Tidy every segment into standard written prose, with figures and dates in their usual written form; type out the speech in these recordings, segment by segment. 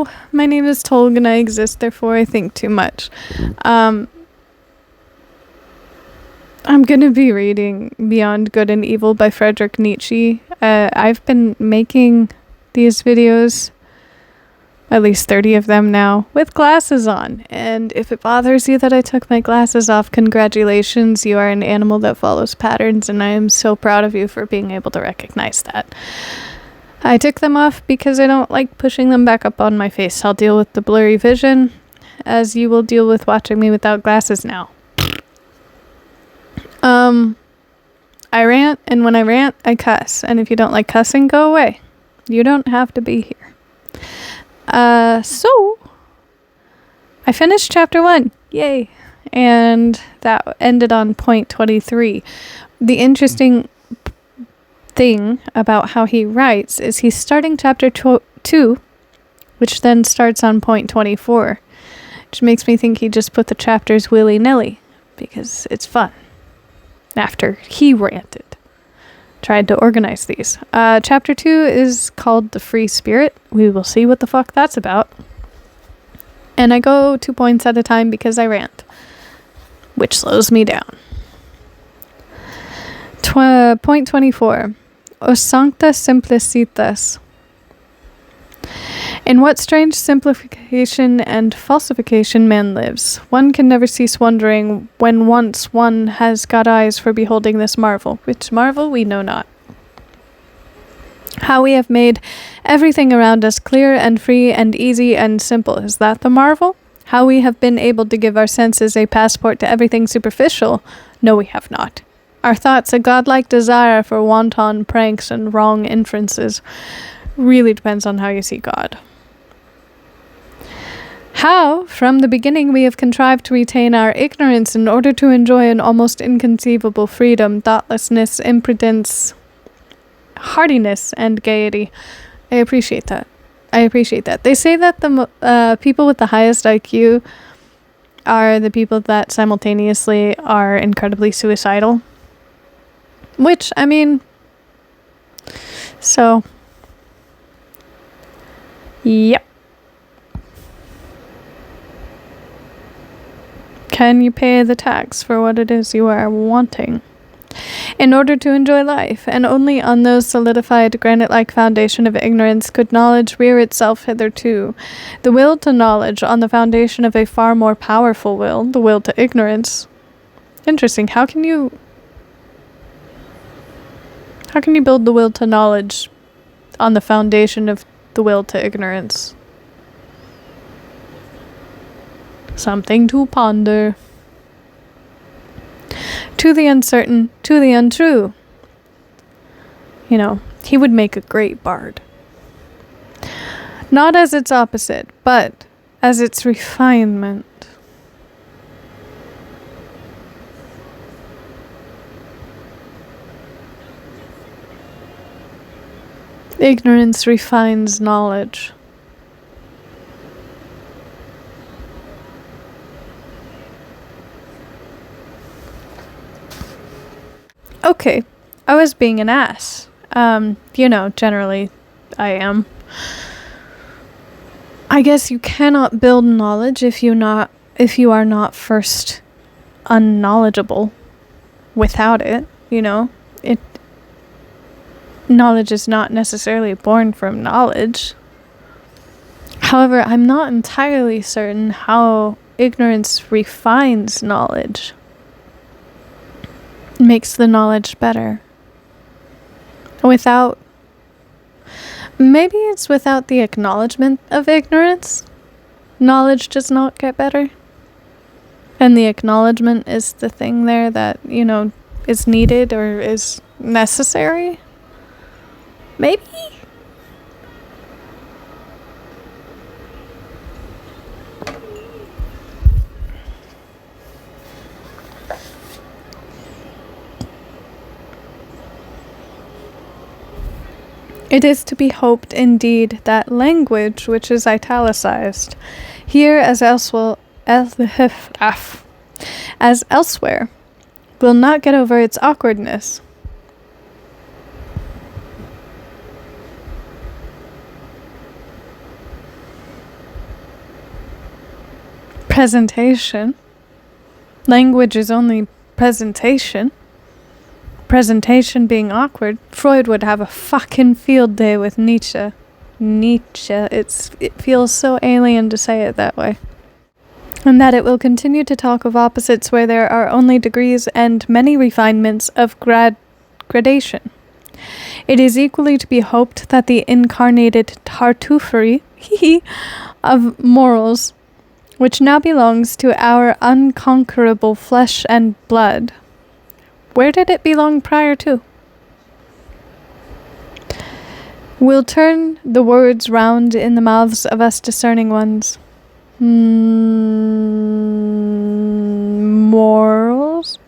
Hello, my name is Tolg and I exist, therefore I think too much. I'm going to be reading Beyond Good and Evil by Friedrich Nietzsche. I've been making these videos, at least 30 of them now, with glasses on. And if it bothers you that I took my glasses off, congratulations, you are an animal that follows patterns, and I am so proud of you for being able to recognize that. I took them off because I don't like pushing them back up on my face. I'll deal with the blurry vision, as you will deal with watching me without glasses now. I rant, and when I rant, I cuss. And if you don't like cussing, go away. You don't have to be here. So, I finished chapter 1. Yay. And that ended on point 23. The interesting thing about how he writes is he's starting chapter 2, which then starts on point 24, which makes me think he just put the chapters willy-nilly because it's fun. After he ranted, tried to organize these. Chapter 2 is called The Free Spirit. We will see what the fuck that's about. And I go 2 points at a time because I rant, which slows me down. Point 24. O sancta simplicitas. In what strange simplification and falsification man lives. One can never cease wondering when once one has got eyes for beholding this marvel. Which marvel we know not. How we have made everything around us clear and free and easy and simple. Is that the marvel? How we have been able to give our senses a passport to everything superficial? No, we have not. Our thoughts a godlike desire for wanton pranks and wrong inferences. Really depends on how you see God. How, from the beginning, we have contrived to retain our ignorance in order to enjoy an almost inconceivable freedom, thoughtlessness, impudence, heartiness, and gaiety. I appreciate that. They say that the people with the highest IQ are the people that simultaneously are incredibly suicidal. Which, I mean, so, yep. Can you pay the tax for what it is you are wanting? In order to enjoy life, and only on those solidified granite-like foundation of ignorance could knowledge rear itself hitherto. The will to knowledge on the foundation of a far more powerful will, the will to ignorance. Interesting, how can you build the will to knowledge on the foundation of the will to ignorance? Something to ponder. To the uncertain, to the untrue. You know, he would make a great bard. Not as its opposite, but as its refinement. Ignorance refines knowledge. Okay, I was being an ass. Generally, I am. I guess you cannot build knowledge if you are not first unknowledgeable without it, Knowledge is not necessarily born from knowledge. However, I'm not entirely certain how ignorance refines knowledge. Makes the knowledge better. Maybe it's without the acknowledgement of ignorance. Knowledge does not get better. And the acknowledgement is the thing there that, is needed or is necessary. Maybe? It is to be hoped, indeed, that language, which is italicized, here as elsewhere, will not get over its awkwardness. presentation. Language is only presentation. Presentation being awkward. Freud would have a fucking field day with Nietzsche. It feels so alien to say it that way. And that it will continue to talk of opposites where there are only degrees and many refinements of gradation. It is equally to be hoped that the incarnated Tartuffery of morals, which now belongs to our unconquerable flesh and blood. Where did it belong prior to? Will turn the words round in the mouths of us discerning ones. Morals?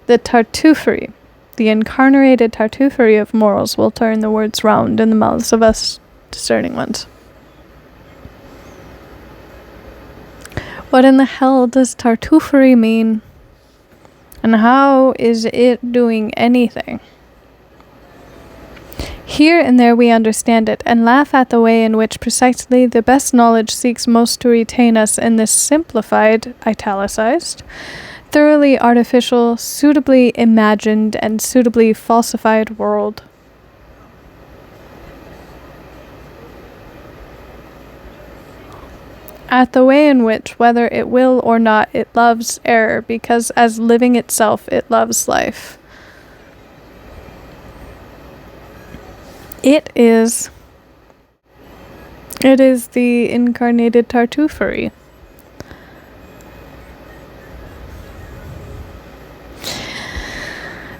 The Tartuffery, the incarnated Tartuffery of morals will turn the words round in the mouths of us discerning ones. What in the hell does Tartuffery mean? And how is it doing anything? Here and there we understand it, and laugh at the way in which precisely the best knowledge seeks most to retain us in this simplified, italicized, thoroughly artificial, suitably imagined, and suitably falsified world. At the way in which, whether it will or not, it loves error, because as living itself, it loves life. It is the incarnated Tartuffery.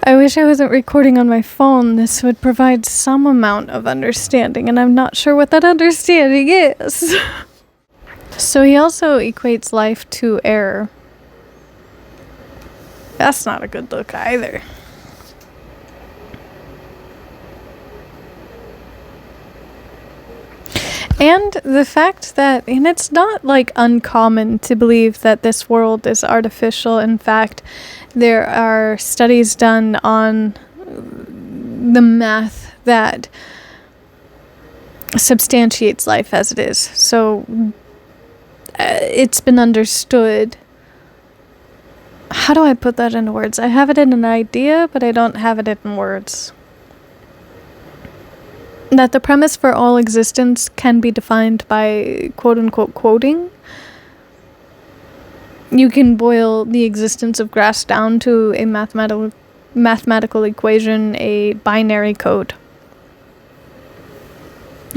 I wish I wasn't recording on my phone. This would provide some amount of understanding, and I'm not sure what that understanding is. So he also equates life to error. That's not a good look either. And the fact that, and it's not like uncommon to believe that this world is artificial. In fact, there are studies done on the math that substantiates life as it is. So it's been understood. How do I put that into words? I have it in an idea, but I don't have it in words. That the premise for all existence can be defined by quote-unquote quoting. You can boil the existence of grass down to a mathematical equation, a binary code.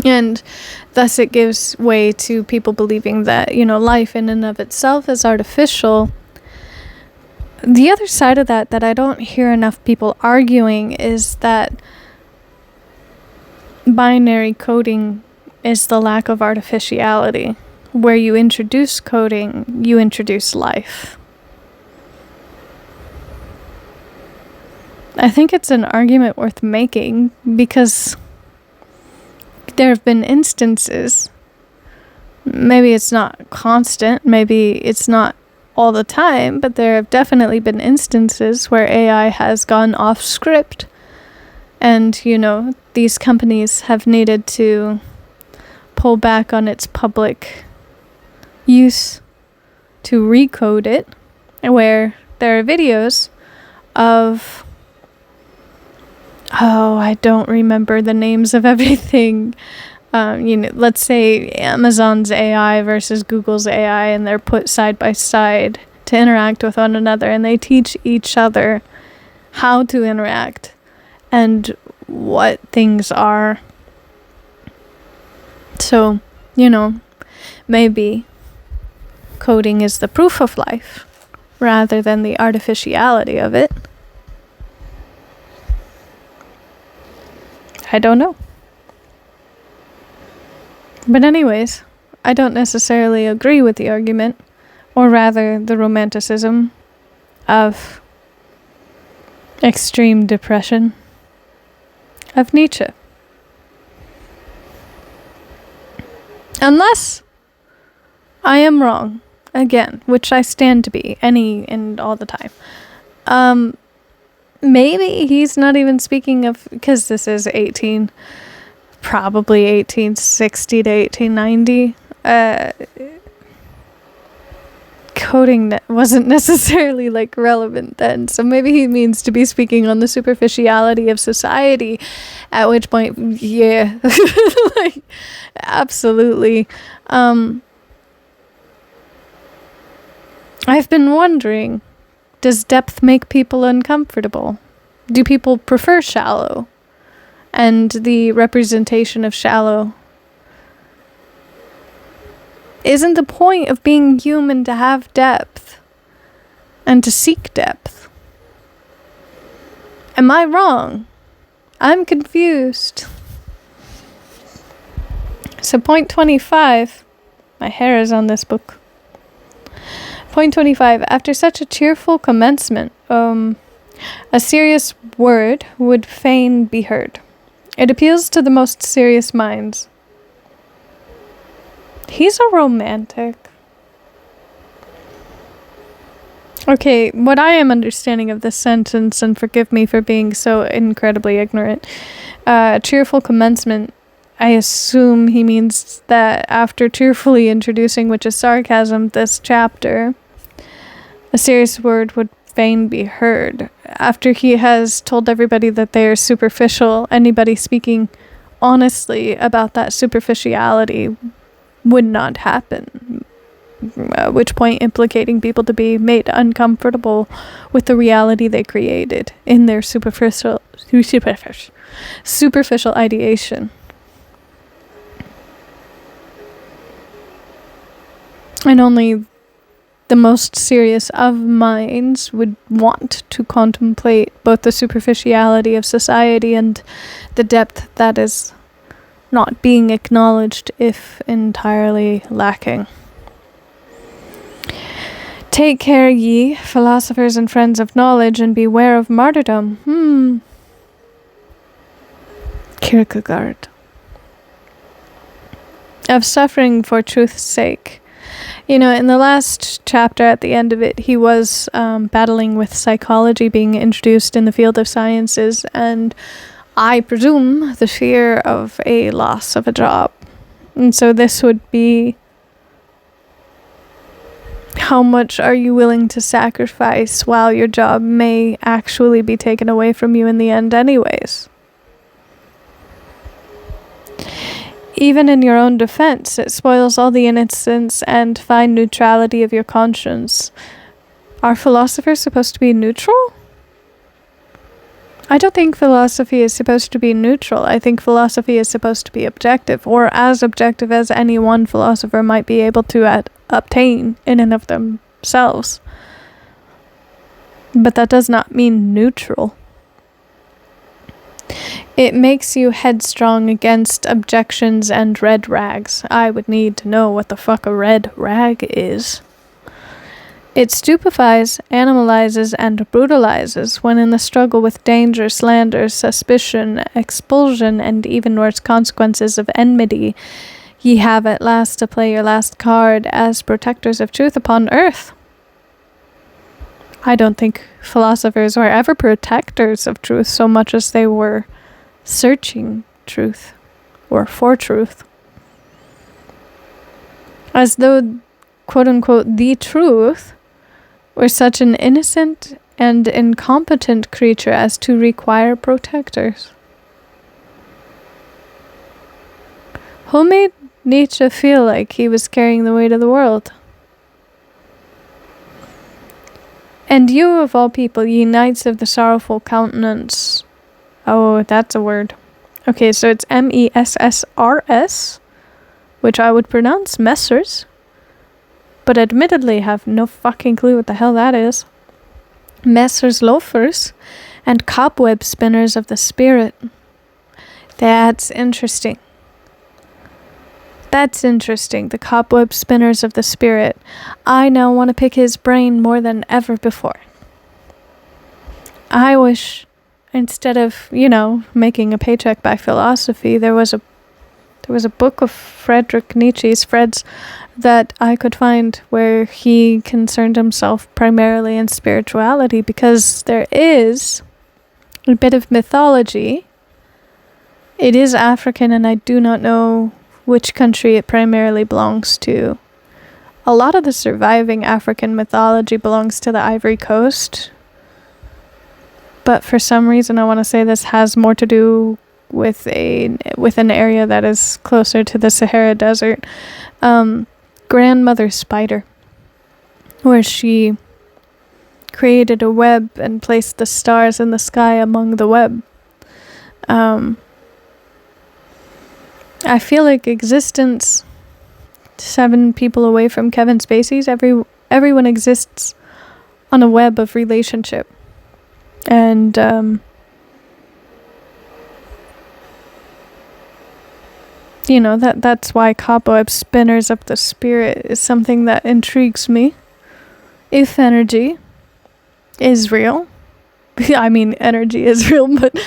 And thus it gives way to people believing that, life in and of itself is artificial. The other side of that I don't hear enough people arguing is that binary coding is the lack of artificiality. Where you introduce coding, you introduce life. I think it's an argument worth making because there have been instances, maybe it's not constant, maybe it's not all the time, but there have definitely been instances where AI has gone off script. And, these companies have needed to pull back on its public use to recode it, where there are videos of, I don't remember the names of everything. Let's say Amazon's AI versus Google's AI, and they're put side by side to interact with one another, and they teach each other how to interact and what things are. So, maybe coding is the proof of life rather than the artificiality of it. I don't know. But anyways, I don't necessarily agree with the argument, or rather the romanticism of extreme depression of Nietzsche. Unless I am wrong, again, which I stand to be, any and all the time. Maybe he's not even speaking of, because this is probably 1860 to 1890. coding wasn't necessarily like relevant then. So maybe he means to be speaking on the superficiality of society, at which point, yeah, like, absolutely. I've been wondering, does depth make people uncomfortable? Do people prefer shallow? And the representation of shallow? Isn't the point of being human to have depth and to seek depth? Am I wrong? I'm confused. So point 25, my hair is on this book. Point 25, after such a cheerful commencement, a serious word would fain be heard. It appeals to the most serious minds. He's a romantic. Okay, what I am understanding of this sentence, and forgive me for being so incredibly ignorant, cheerful commencement, I assume he means that after cheerfully introducing, which is sarcasm, this chapter, a serious word would fain be heard. After he has told everybody that they are superficial, anybody speaking honestly about that superficiality would not happen. At which point implicating people to be made uncomfortable with the reality they created in their superficial ideation. And only the most serious of minds would want to contemplate both the superficiality of society and the depth that is not being acknowledged, if entirely lacking. Take care, ye, philosophers and friends of knowledge, and beware of martyrdom. Kierkegaard. Of suffering for truth's sake. You know, in the last chapter, at the end of it, he was battling with psychology being introduced in the field of sciences, and I presume the fear of a loss of a job. And so this would be, how much are you willing to sacrifice while your job may actually be taken away from you in the end anyways? Even in your own defense, it spoils all the innocence and fine neutrality of your conscience. Are philosophers supposed to be neutral? I don't think philosophy is supposed to be neutral. I think philosophy is supposed to be objective, or as objective as any one philosopher might be able to obtain in and of themselves. But that does not mean neutral. It makes you headstrong against objections and red rags. I would need to know what the fuck a red rag is. It stupefies, animalizes, and brutalizes when in the struggle with danger, slander, suspicion, expulsion, and even worse consequences of enmity, ye have at last to play your last card as protectors of truth upon earth. I don't think philosophers were ever protectors of truth so much as they were searching truth, or for truth. As though, quote-unquote, the truth were such an innocent and incompetent creature as to require protectors. Who made Nietzsche feel like he was carrying the weight of the world? And you, of all people, ye knights of the sorrowful countenance. Oh, that's a word. Okay, so it's MESSRS, which I would pronounce Messers, but admittedly have no fucking clue what the hell that is. Messers loafers and cobweb spinners of the spirit. That's interesting. That's interesting, the cobweb spinners of the spirit. I now want to pick his brain more than ever before. I wish, instead of, making a paycheck by philosophy, there was a book of Friedrich Nietzsche's, Fred's, that I could find where he concerned himself primarily in spirituality, because there is a bit of mythology. It is African, and I do not know which country it primarily belongs to, a lot of the surviving African mythology belongs to the Ivory Coast. But for some reason, I want to say this has more to do with an area that is closer to the Sahara Desert. Grandmother Spider, where she created a web and placed the stars in the sky among the web. I feel like existence, 7 people away from Kevin Spacey's, everyone exists on a web of relationship. And that's why cobweb spinners of the spirit is something that intrigues me. If energy is real, I mean, energy is real, but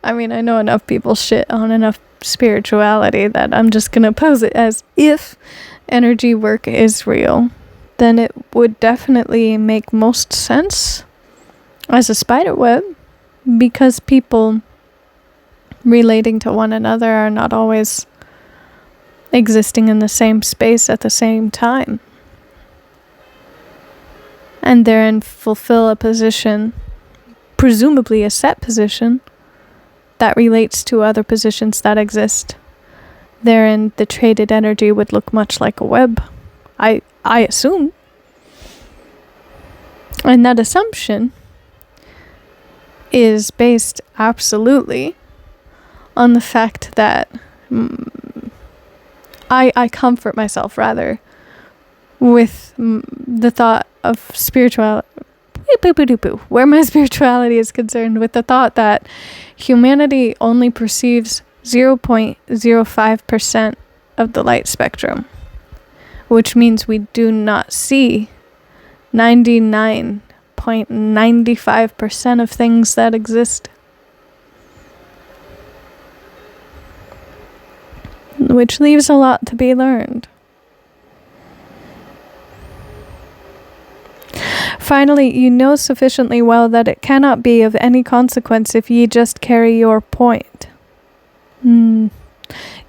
I mean, I know enough people shit on enough spirituality that I'm just gonna pose it as if energy work is real, then it would definitely make most sense as a spider web, because people relating to one another are not always existing in the same space at the same time. And therein fulfill a position, presumably a set position, that relates to other positions that exist. Therein the traded energy would look much like a web, I assume. And that assumption is based absolutely on the fact that I comfort myself rather with the thought of spirituality, where my spirituality is concerned, with the thought that humanity only perceives 0.05% of the light spectrum, which means we do not see 99.95% of things that exist. Which leaves a lot to be learned. Finally, you know sufficiently well that it cannot be of any consequence if ye just carry your point. You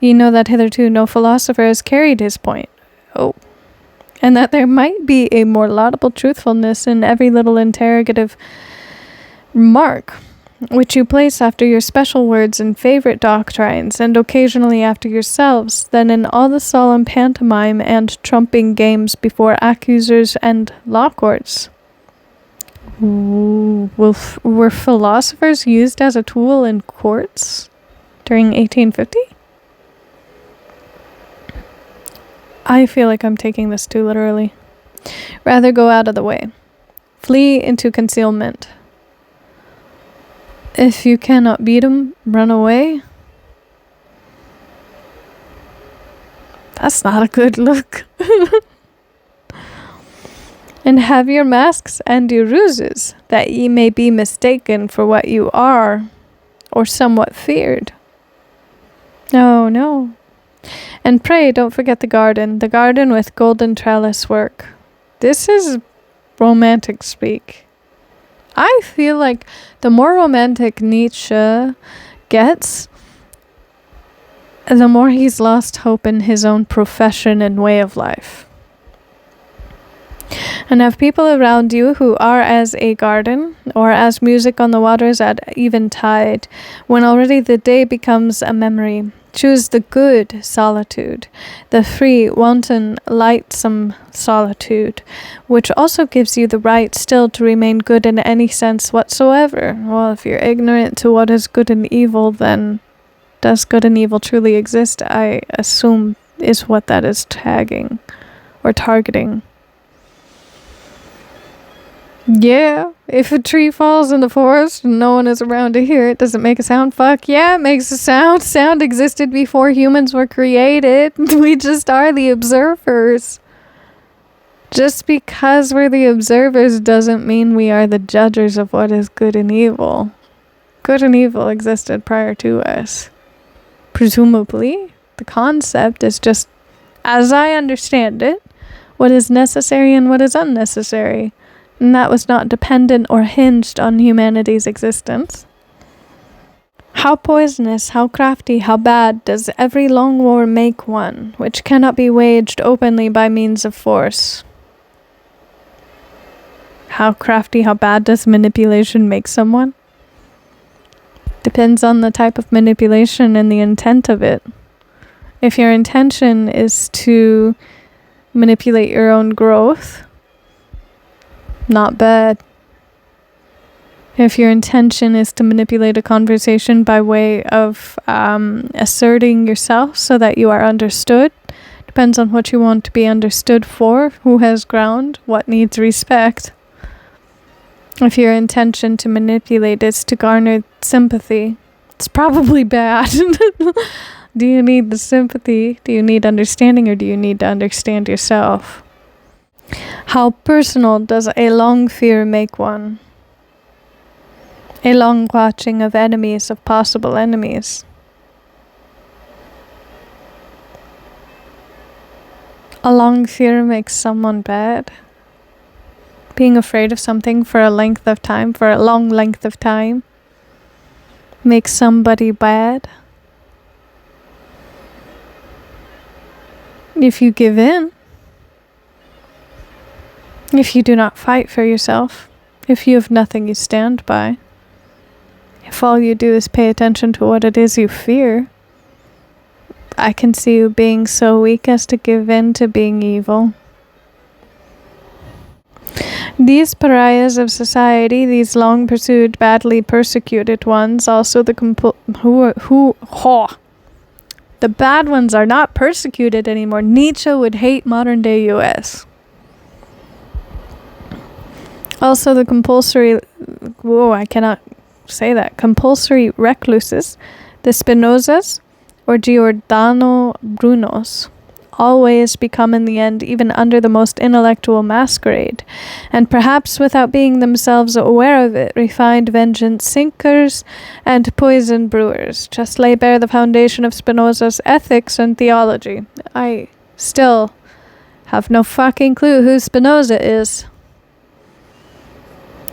know that hitherto no philosopher has carried his point. Oh. And that there might be a more laudable truthfulness in every little interrogative remark, which you place after your special words and favorite doctrines, and occasionally after yourselves, than in all the solemn pantomime and trumping games before accusers and law courts. Were philosophers used as a tool in courts during 1850? I feel like I'm taking this too literally. Rather go out of the way. Flee into concealment. If you cannot beat 'em, run away. That's not a good look. And have your masks and your ruses, that ye may be mistaken for what you are, or somewhat feared. Oh, no. And pray don't forget the garden with golden trellis work. This is romantic speak. I feel like the more romantic Nietzsche gets, the more he's lost hope in his own profession and way of life. And have people around you who are as a garden, or as music on the waters at eventide, when already the day becomes a memory. Choose the good solitude, the free, wanton, lightsome solitude, which also gives you the right still to remain good in any sense whatsoever. Well, if you're ignorant to what is good and evil, then does good and evil truly exist? I assume is what that is tagging or targeting. Yeah, if a tree falls in the forest and no one is around to hear it, does it make a sound? Fuck yeah, it makes a sound. Sound existed before humans were created. We just are the observers. Just because we're the observers doesn't mean we are the judges of what is good and evil. Good and evil existed prior to us. Presumably, the concept is just, as I understand it, what is necessary and what is unnecessary. And that was not dependent or hinged on humanity's existence. How poisonous, how crafty, how bad does every long war make one, which cannot be waged openly by means of force? How crafty, how bad does manipulation make someone? Depends on the type of manipulation and the intent of it. If your intention is to manipulate your own growth, not bad. If your intention is to manipulate a conversation by way of asserting yourself so that you are understood, depends on what you want to be understood for, who has ground, what needs respect. If your intention to manipulate is to garner sympathy, it's probably bad. Do you need the sympathy? Do you need understanding, or do you need to understand yourself? How personal does a long fear make one? A long watching of enemies, of possible enemies. A long fear makes someone bad. Being afraid of something for a length of time, for a long length of time, makes somebody bad. If you give in, if you do not fight for yourself, if you have nothing you stand by, if all you do is pay attention to what it is you fear, I can see you being so weak as to give in to being evil. These pariahs of society, these long pursued, badly persecuted ones, also the the bad ones are not persecuted anymore. Nietzsche would hate modern day US. Also the compulsory recluses, the Spinozas, or Giordano Brunos, always become in the end even under the most intellectual masquerade, and perhaps without being themselves aware of it, refined vengeance sinkers and poison brewers just lay bare the foundation of Spinoza's ethics and theology. I still have no fucking clue who Spinoza is,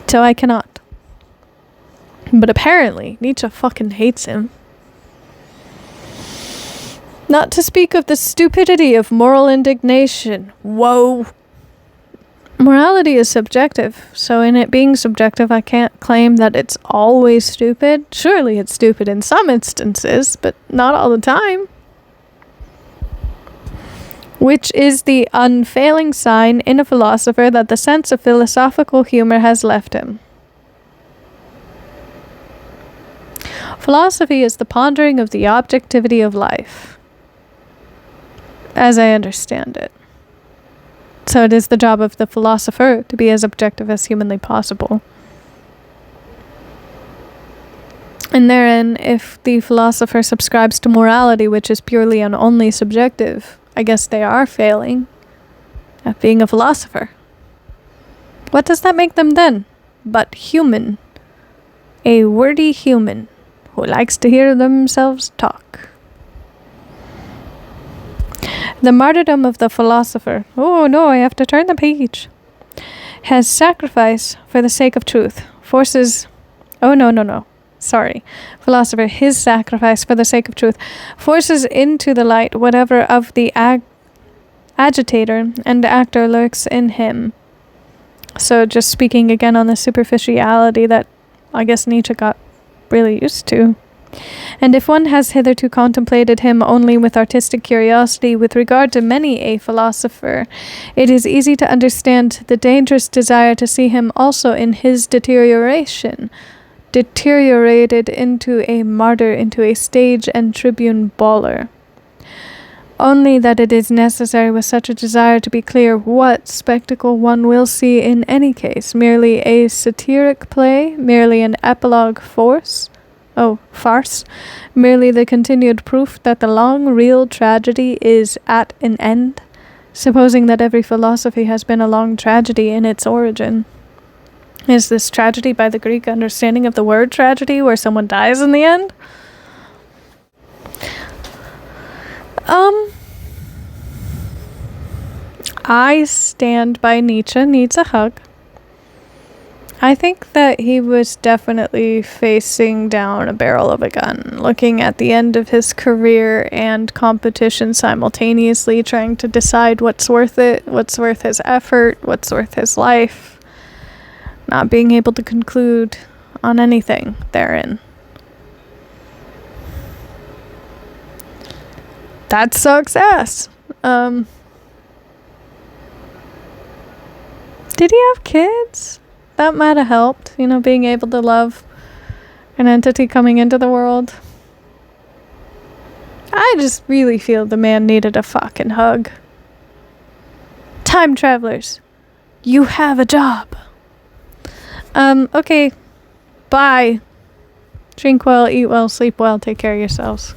so I cannot. But apparently, Nietzsche fucking hates him. Not to speak of the stupidity of moral indignation. Whoa. Morality is subjective, so in it being subjective, I can't claim that it's always stupid. Surely it's stupid in some instances, but not all the time. Which is the unfailing sign in a philosopher that the sense of philosophical humor has left him. Philosophy is the pondering of the objectivity of life, as I understand it. So it is the job of the philosopher to be as objective as humanly possible. And therein, if the philosopher subscribes to morality, which is purely and only subjective, I guess they are failing at being a philosopher. What does that make them then? But human. A wordy human who likes to hear themselves talk. The martyrdom of the philosopher, oh no, I have to turn the page, has sacrifice for the sake of truth, philosopher, his sacrifice for the sake of truth, forces into the light whatever of the agitator and actor lurks in him. So just speaking again on the superficiality that I guess Nietzsche got really used to. And if one has hitherto contemplated him only with artistic curiosity with regard to many a philosopher, it is easy to understand the dangerous desire to see him also in his deteriorated into a martyr, into a stage and tribune bawler. Only that it is necessary with such a desire to be clear what spectacle one will see in any case, merely a satiric play, merely an epilogue farce, merely the continued proof that the long real tragedy is at an end, supposing that every philosophy has been a long tragedy in its origin. Is this tragedy by the Greek understanding of the word tragedy, where someone dies in the end? I stand by Nietzsche, needs a hug. I think that he was definitely facing down a barrel of a gun, looking at the end of his career and competition simultaneously, trying to decide what's worth it, what's worth his effort, what's worth his life, not being able to conclude on anything therein. That sucks ass. Did he have kids? That might have helped, being able to love an entity coming into the world. I just really feel the man needed a fucking hug. Time travelers, you have a job. Okay, bye. Drink well, eat well, sleep well, take care of yourselves.